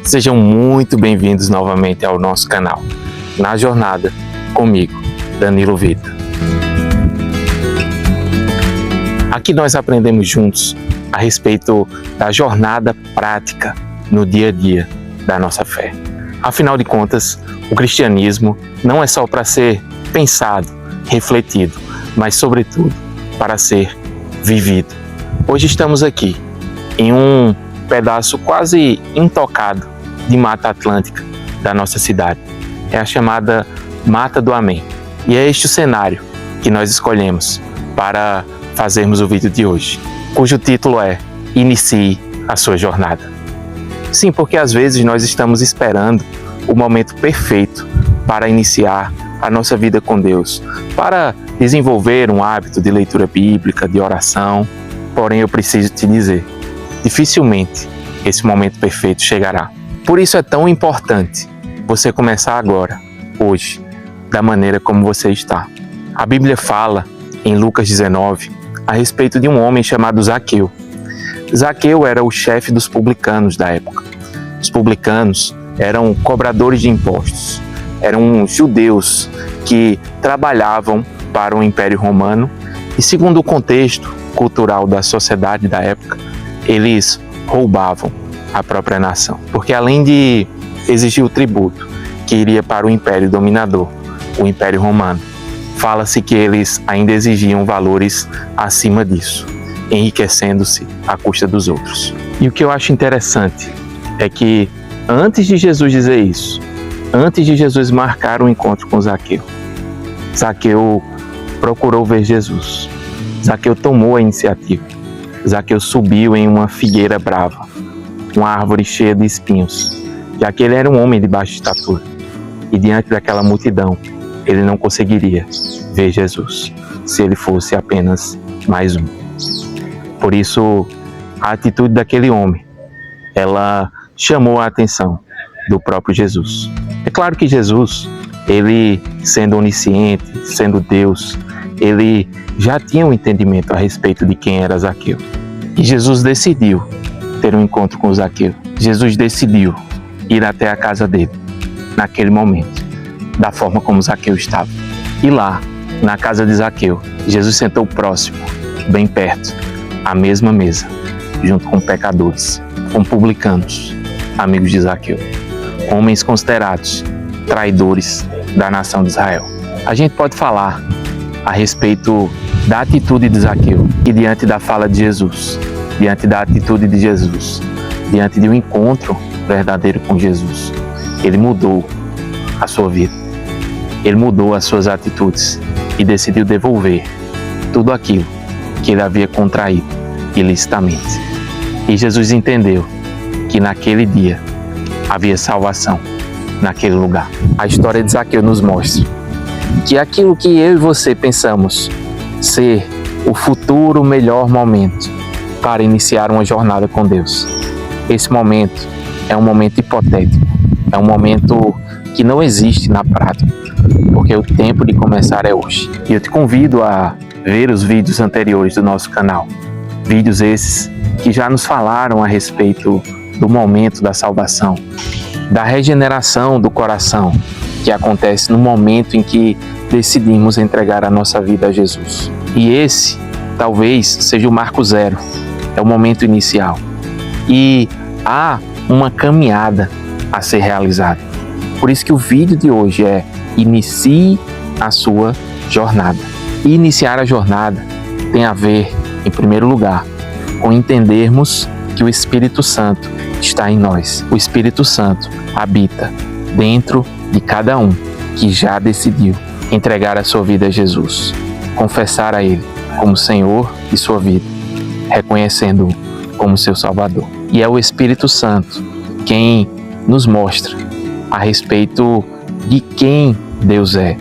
Sejam muito bem-vindos novamente ao nosso canal, Na Jornada, comigo, Danilo Vita. Aqui nós aprendemos juntos a respeito da jornada prática no dia a dia da nossa fé. Afinal de contas, o cristianismo não é só para ser pensado, refletido, mas sobretudo para ser vivido. Hoje estamos aqui em um pedaço quase intocado de Mata Atlântica da nossa cidade. É a chamada Mata do Amém. E é este o cenário que nós escolhemos para fazermos o vídeo de hoje, cujo título é Inicie a sua jornada. Sim, porque às vezes nós estamos esperando o momento perfeito para iniciar a nossa vida com Deus, para desenvolver um hábito de leitura bíblica, de oração. Porém, eu preciso te dizer, dificilmente esse momento perfeito chegará. Por isso é tão importante você começar agora, hoje, da maneira como você está. A Bíblia fala, em Lucas 19, a respeito de um homem chamado Zaqueu. Zaqueu era o chefe dos publicanos da época. Os publicanos eram cobradores de impostos, eram judeus que trabalhavam para o Império Romano e, segundo o contexto cultural da sociedade da época, eles roubavam a própria nação, porque além de exigir o tributo que iria para o Império dominador, o Império Romano, fala-se que eles ainda exigiam valores acima disso, enriquecendo-se à custa dos outros. E o que eu acho interessante é que antes de Jesus dizer isso, antes de Jesus marcar um encontro com Zaqueu, Zaqueu procurou ver Jesus. Zaqueu tomou a iniciativa. Zaqueu subiu em uma figueira brava, uma árvore cheia de espinhos, já que ele era um homem de baixa estatura. E diante daquela multidão, ele não conseguiria ver Jesus, se ele fosse apenas mais um. Por isso, a atitude daquele homem, ela chamou a atenção do próprio Jesus. É claro que Jesus, ele sendo onisciente, sendo Deus, ele já tinha um entendimento a respeito de quem era Zaqueu. E Jesus decidiu ter um encontro com Zaqueu. Jesus decidiu ir até a casa dele, naquele momento, da forma como Zaqueu estava. E lá, na casa de Zaqueu, Jesus sentou próximo, bem perto, à mesma mesa, junto com pecadores, com publicanos, amigos de Zaqueu, homens considerados traidores da nação de Israel. A gente pode falar a respeito da atitude de Zaqueu e diante da fala de Jesus, diante da atitude de Jesus, diante de um encontro verdadeiro com Jesus. Ele mudou a sua vida, ele mudou as suas atitudes e decidiu devolver tudo aquilo que ele havia contraído ilicitamente. E Jesus entendeu que naquele dia havia salvação naquele lugar. A história de Zaqueu nos mostra que aquilo que eu e você pensamos ser o futuro melhor momento para iniciar uma jornada com Deus, esse momento é um momento hipotético, é um momento que não existe na prática, porque o tempo de começar é hoje. E eu te convido a ver os vídeos anteriores do nosso canal, vídeos esses que já nos falaram a respeito do momento da salvação, da regeneração do coração que acontece no momento em que decidimos entregar a nossa vida a Jesus. E esse talvez seja o marco zero, é o momento inicial. E há uma caminhada a ser realizada. Por isso que o vídeo de hoje é Inicie a sua jornada. E iniciar a jornada tem a ver, em primeiro lugar, com entendermos que o Espírito Santo está em nós. O Espírito Santo habita dentro de cada um que já decidiu entregar a sua vida a Jesus, confessar a Ele como Senhor de sua vida, reconhecendo-o como seu Salvador. E é o Espírito Santo quem nos mostra a respeito de quem Deus é.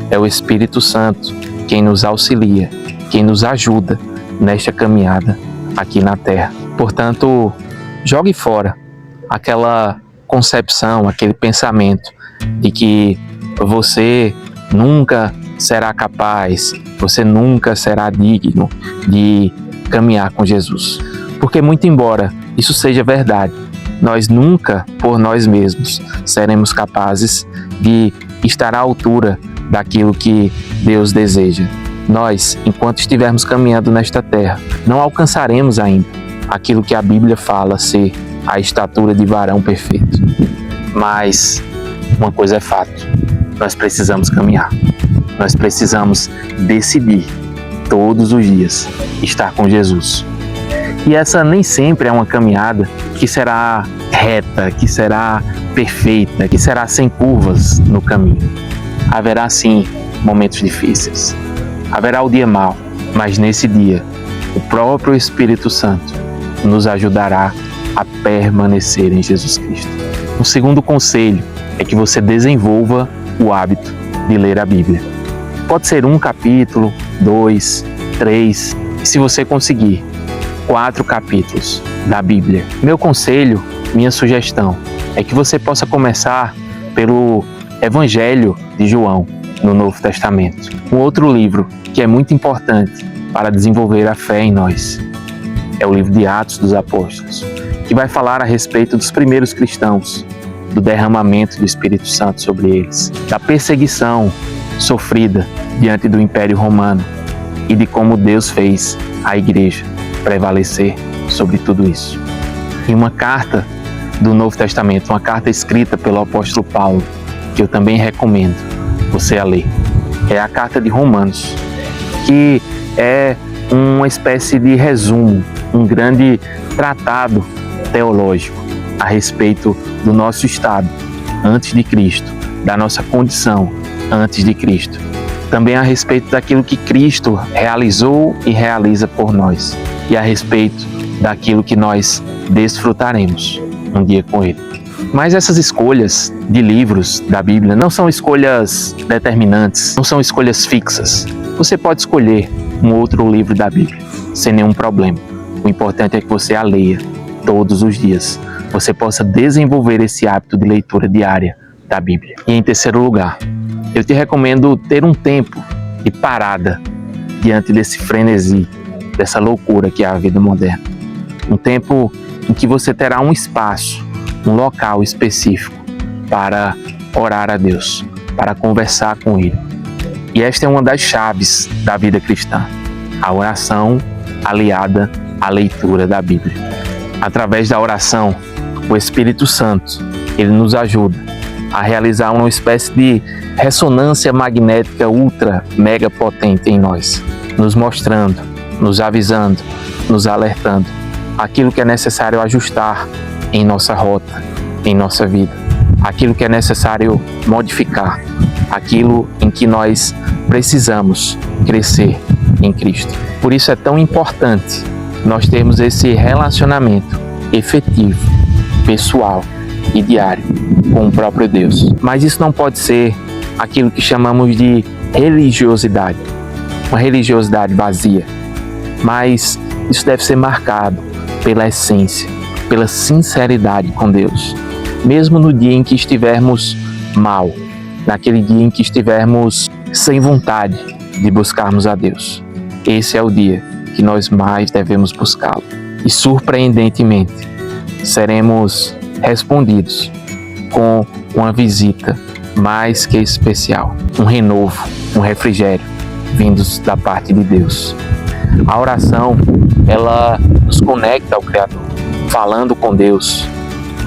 É o Espírito Santo quem nos auxilia, quem nos ajuda nesta caminhada aqui na Terra. Portanto, jogue fora aquela concepção, aquele pensamento de que você nunca será capaz, você nunca será digno de caminhar com Jesus. Porque muito embora isso seja verdade, nós nunca, por nós mesmos, seremos capazes de estar à altura daquilo que Deus deseja. Nós, enquanto estivermos caminhando nesta terra, não alcançaremos ainda aquilo que a Bíblia fala ser a estatura de varão perfeito. Mas uma coisa é fato, nós precisamos caminhar. Nós precisamos decidir todos os dias estar com Jesus. E essa nem sempre é uma caminhada que será reta, que será perfeita, que será sem curvas no caminho. Haverá sim momentos difíceis, haverá o dia mau, mas nesse dia o próprio Espírito Santo nos ajudará a permanecer em Jesus Cristo. O segundo conselho é que você desenvolva o hábito de ler a Bíblia. Pode ser 1 capítulo, 2, 3, e se você conseguir, 4 capítulos da Bíblia. Meu conselho, minha sugestão, é que você possa começar pelo Evangelho de João, no Novo Testamento. Um outro livro que é muito importante para desenvolver a fé em nós é o livro de Atos dos Apóstolos, que vai falar a respeito dos primeiros cristãos, do derramamento do Espírito Santo sobre eles, da perseguição sofrida diante do Império Romano e de como Deus fez a igreja prevalecer sobre tudo isso. Em uma carta do Novo Testamento, uma carta escrita pelo apóstolo Paulo, que eu também recomendo você a ler, é a carta de Romanos, que é uma espécie de resumo, um grande tratado teológico a respeito do nosso estado antes de Cristo, da nossa condição antes de Cristo. Também a respeito daquilo que Cristo realizou e realiza por nós, e a respeito daquilo que nós desfrutaremos um dia com Ele. Mas essas escolhas de livros da Bíblia não são escolhas determinantes, não são escolhas fixas. Você pode escolher um outro livro da Bíblia, sem nenhum problema. O importante é que você a leia todos os dias. Você possa desenvolver esse hábito de leitura diária da Bíblia. E em terceiro lugar, eu te recomendo ter um tempo de parada diante desse frenesi, dessa loucura que é a vida moderna. Um tempo em que você terá um espaço, um local específico para orar a Deus, para conversar com Ele. E esta é uma das chaves da vida cristã, a oração aliada à leitura da Bíblia. Através da oração, o Espírito Santo, ele nos ajuda a realizar uma espécie de ressonância magnética ultra mega potente em nós, nos mostrando, nos avisando, nos alertando aquilo que é necessário ajustar em nossa rota, em nossa vida, aquilo que é necessário modificar, aquilo em que nós precisamos crescer em Cristo. Por isso é tão importante nós termos esse relacionamento efetivo, pessoal e diário com o próprio Deus. Mas isso não pode ser aquilo que chamamos de religiosidade, uma religiosidade vazia, mas isso deve ser marcado pela essência, pela sinceridade com Deus, mesmo no dia em que estivermos mal, naquele dia em que estivermos sem vontade de buscarmos a Deus. Esse é o dia que nós mais devemos buscá-lo. E surpreendentemente, seremos respondidos com uma visita mais que especial, um renovo, um refrigério vindos da parte de Deus. A oração, ela nos conecta ao Criador, falando com Deus,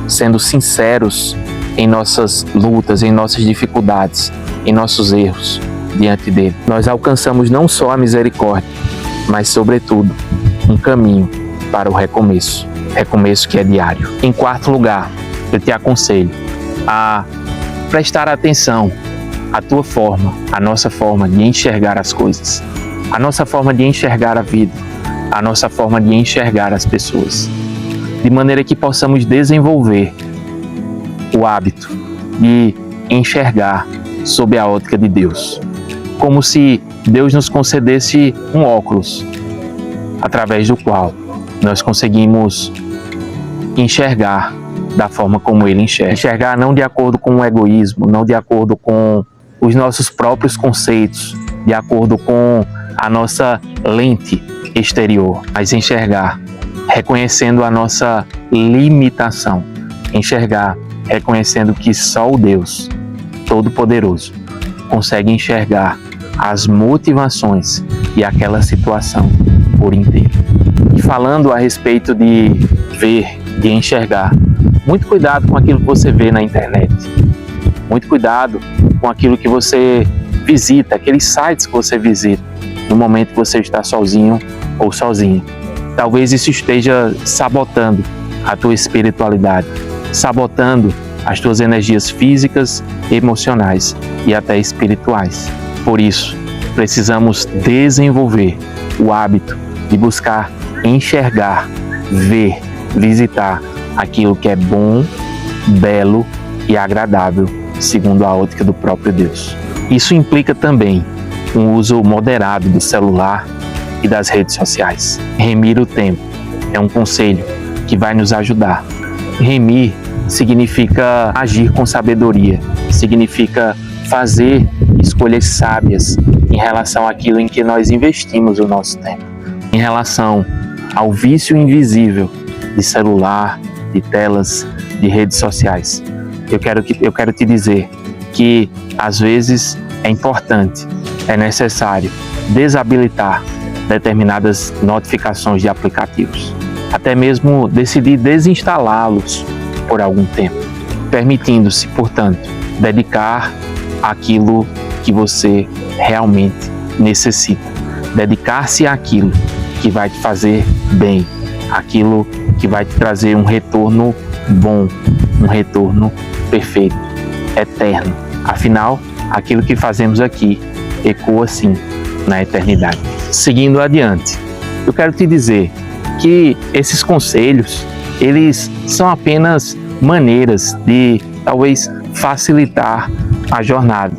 sendo sinceros em nossas lutas, em nossas dificuldades, em nossos erros diante dele. Nós alcançamos não só a misericórdia, mas sobretudo um caminho para o recomeço que é diário. Em quarto lugar, eu te aconselho a prestar atenção à tua forma, à nossa forma de enxergar as coisas, a nossa forma de enxergar a vida, a nossa forma de enxergar as pessoas, de maneira que possamos desenvolver o hábito de enxergar sob a ótica de Deus, como se Deus nos concedesse um óculos, através do qual nós conseguimos enxergar da forma como Ele enxerga. Enxergar não de acordo com o egoísmo, não de acordo com os nossos próprios conceitos, de acordo com a nossa lente exterior, mas enxergar reconhecendo a nossa limitação, enxergar reconhecendo que só o Deus Todo-Poderoso consegue enxergar as motivações e aquela situação por inteiro. E falando a respeito de ver, de enxergar, muito cuidado com aquilo que você vê na internet. Muito cuidado com aquilo que você visita, aqueles sites que você visita, no momento que você está sozinho ou sozinha. Talvez isso esteja sabotando a tua espiritualidade, sabotando as tuas energias físicas, emocionais e até espirituais. Por isso, precisamos desenvolver o hábito de buscar enxergar, ver, visitar aquilo que é bom, belo e agradável, segundo a ótica do próprio Deus. Isso implica também um uso moderado do celular e das redes sociais. Remir o tempo é um conselho que vai nos ajudar. Remir significa agir com sabedoria, significa fazer escolhas sábias em relação àquilo em que nós investimos o nosso tempo. Em relação ao vício invisível de celular, de telas, de redes sociais, eu quero te dizer que às vezes é importante, é necessário desabilitar determinadas notificações de aplicativos, até mesmo decidir desinstalá-los por algum tempo, permitindo-se, portanto, dedicar àquilo que você realmente necessita, dedicar-se àquilo que vai te fazer bem, aquilo que vai te trazer um retorno bom, um retorno perfeito, eterno. Afinal, aquilo que fazemos aqui ecoa sim na eternidade. Seguindo adiante, eu quero te dizer que esses conselhos, eles são apenas maneiras de talvez facilitar a jornada.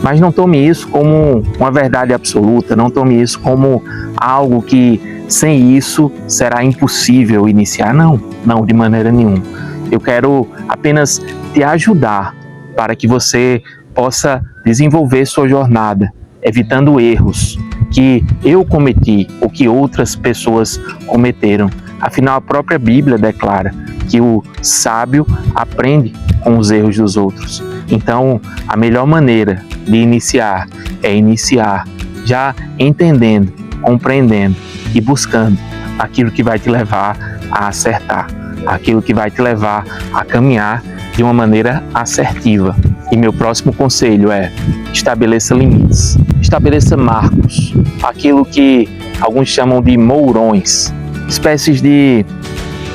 Mas não tome isso como uma verdade absoluta, não tome isso como algo que sem isso será impossível iniciar. Não, de maneira nenhuma. Eu quero apenas te ajudar para que você possa desenvolver sua jornada, evitando erros que eu cometi ou que outras pessoas cometeram. Afinal, a própria Bíblia declara que o sábio aprende com os erros dos outros. Então, a melhor maneira de iniciar é iniciar já entendendo, compreendendo e buscando aquilo que vai te levar a acertar, aquilo que vai te levar a caminhar de uma maneira assertiva. E meu próximo conselho é: estabeleça limites, estabeleça marcos, aquilo que alguns chamam de mourões, espécies de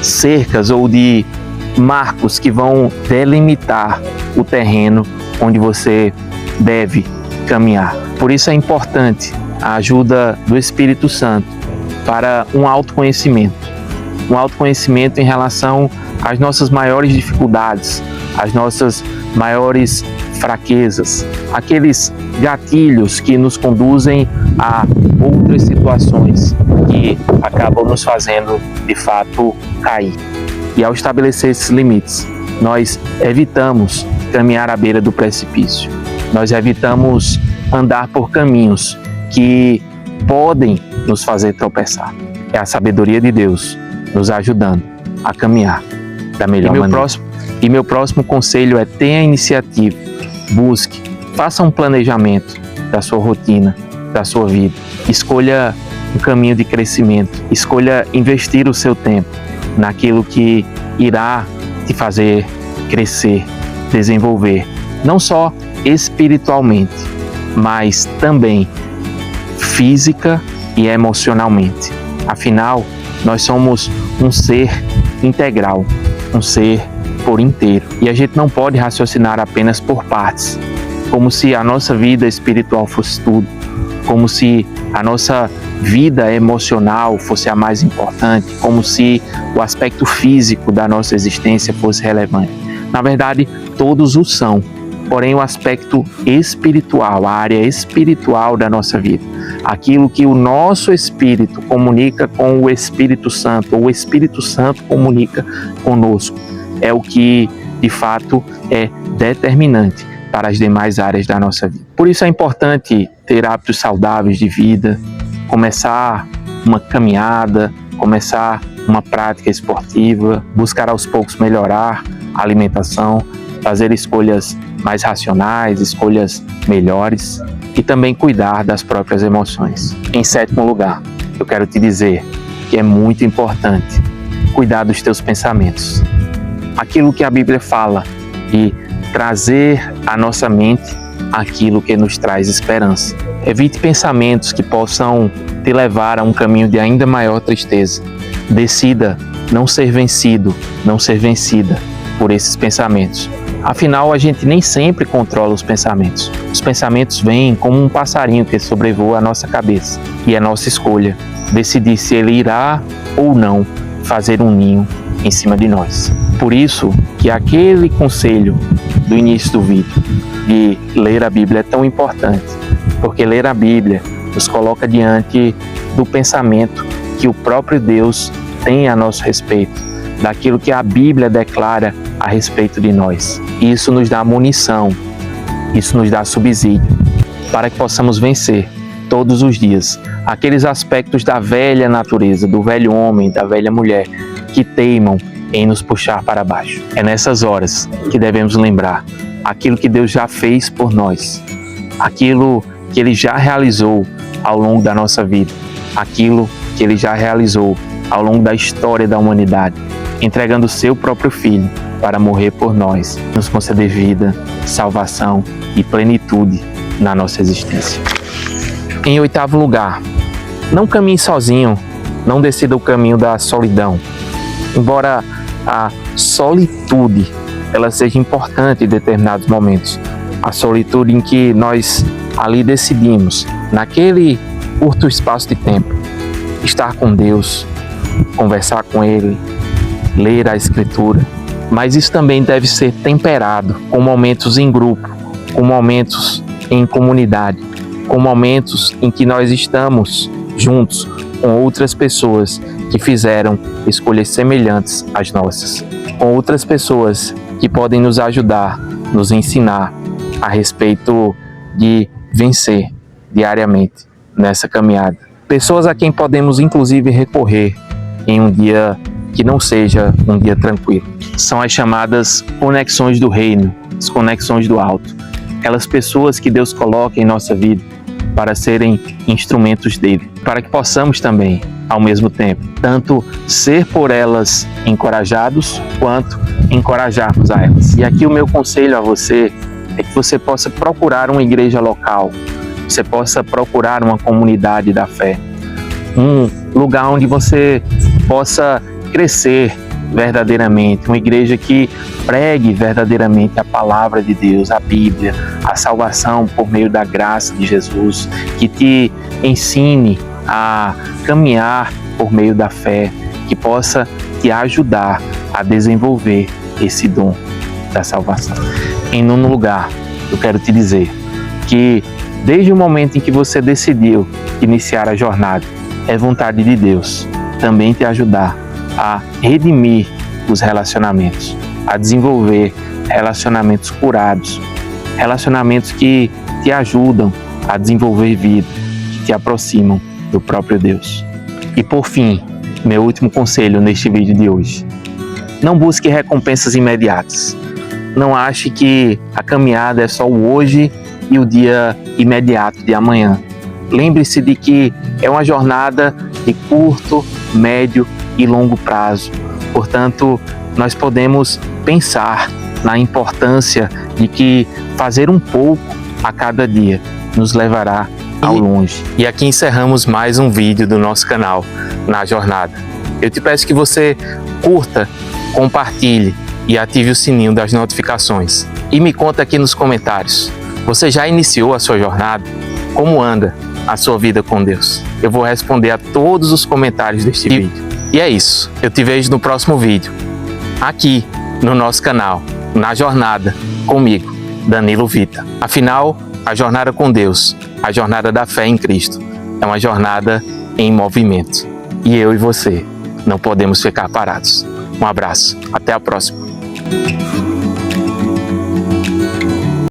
cercas ou de marcos que vão delimitar o terreno onde você deve caminhar. Por isso é importante a ajuda do Espírito Santo para um autoconhecimento em relação às nossas maiores dificuldades, às nossas maiores fraquezas, aqueles gatilhos que nos conduzem a outras situações que acabam nos fazendo, de fato, cair. E ao estabelecer esses limites, nós evitamos caminhar à beira do precipício. Nós evitamos andar por caminhos que podem nos fazer tropeçar. É a sabedoria de Deus nos ajudando a caminhar da melhor maneira. E meu próximo conselho é: tenha iniciativa, busque, faça um planejamento da sua rotina, da sua vida. Escolha um caminho de crescimento, escolha investir o seu tempo naquilo que irá te fazer crescer, desenvolver, não só espiritualmente, mas também física e emocionalmente. Afinal, nós somos um ser integral, um ser por inteiro. E a gente não pode raciocinar apenas por partes, como se a nossa vida espiritual fosse tudo, como se a nossa vida emocional fosse a mais importante, como se o aspecto físico da nossa existência fosse relevante. Na verdade, todos o são, porém o aspecto espiritual, a área espiritual da nossa vida, aquilo que o nosso espírito comunica com o Espírito Santo, ou o Espírito Santo comunica conosco, é o que de fato é determinante para as demais áreas da nossa vida. Por isso é importante ter hábitos saudáveis de vida, começar uma caminhada, começar uma prática esportiva, buscar aos poucos melhorar alimentação, fazer escolhas mais racionais, escolhas melhores e também cuidar das próprias emoções. Em sétimo lugar, eu quero te dizer que é muito importante cuidar dos teus pensamentos. Aquilo que a Bíblia fala e trazer à nossa mente aquilo que nos traz esperança. Evite pensamentos que possam te levar a um caminho de ainda maior tristeza. Decida não ser vencido, não ser vencida por esses pensamentos. Afinal, a gente nem sempre controla os pensamentos. Os pensamentos vêm como um passarinho que sobrevoa a nossa cabeça. E é nossa escolha decidir se ele irá ou não fazer um ninho em cima de nós. Por isso que aquele conselho do início do vídeo de ler a Bíblia é tão importante, porque ler a Bíblia nos coloca diante do pensamento que o próprio Deus tem a nosso respeito, daquilo que a Bíblia declara a respeito de nós. E isso nos dá munição, isso nos dá subsídio, para que possamos vencer todos os dias aqueles aspectos da velha natureza, do velho homem, da velha mulher, que teimam em nos puxar para baixo. É nessas horas que devemos lembrar aquilo que Deus já fez por nós, aquilo que Ele já realizou ao longo da nossa vida, aquilo que Ele já realizou ao longo da história da humanidade, entregando o seu próprio Filho para morrer por nós, nos conceder vida, salvação e plenitude na nossa existência. Em oitavo lugar, não caminhe sozinho, não decida o caminho da solidão. Embora a solitude ela seja importante em determinados momentos, a solitude em que nós ali decidimos, naquele curto espaço de tempo, estar com Deus, conversar com Ele, ler a Escritura, mas isso também deve ser temperado com momentos em grupo, com momentos em comunidade, com momentos em que nós estamos juntos com outras pessoas que fizeram escolhas semelhantes às nossas, com outras pessoas que podem nos ajudar, nos ensinar a respeito de vencer diariamente nessa caminhada. Pessoas a quem podemos inclusive recorrer em um dia que não seja um dia tranquilo. São as chamadas conexões do reino, as conexões do alto. Aquelas pessoas que Deus coloca em nossa vida para serem instrumentos dele, para que possamos também, ao mesmo tempo, tanto ser por elas encorajados, quanto encorajarmos a elas. E aqui o meu conselho a você é que você possa procurar uma igreja local, você possa procurar uma comunidade da fé, um lugar onde você possa crescer verdadeiramente, uma igreja que pregue verdadeiramente a palavra de Deus, a Bíblia, a salvação por meio da graça de Jesus, que te ensine a caminhar por meio da fé, que possa te ajudar a desenvolver esse dom da salvação. Em nono lugar, eu quero te dizer que desde o momento em que você decidiu iniciar a jornada, é vontade de Deus também te ajudar a redimir os relacionamentos, a desenvolver relacionamentos curados, relacionamentos que te ajudam a desenvolver vida, que te aproximam do próprio Deus. E por fim, meu último conselho neste vídeo de hoje: não busque recompensas imediatas. Não ache que a caminhada é só o hoje e o dia imediato de amanhã. Lembre-se de que é uma jornada de curto, médio e longo prazo. Portanto, nós podemos pensar na importância de que fazer um pouco a cada dia nos levará ao longe. E aqui encerramos mais um vídeo do nosso canal Na Jornada. Eu te peço que você curta, compartilhe e ative o sininho das notificações. E me conta aqui nos comentários: você já iniciou a sua jornada? Como anda a sua vida com Deus? Eu vou responder a todos os comentários deste vídeo. E é isso, eu te vejo no próximo vídeo, aqui no nosso canal, Na Jornada, comigo, Danilo Vita. Afinal, a jornada com Deus, a jornada da fé em Cristo, é uma jornada em movimento. E eu e você não podemos ficar parados. Um abraço, até a próxima.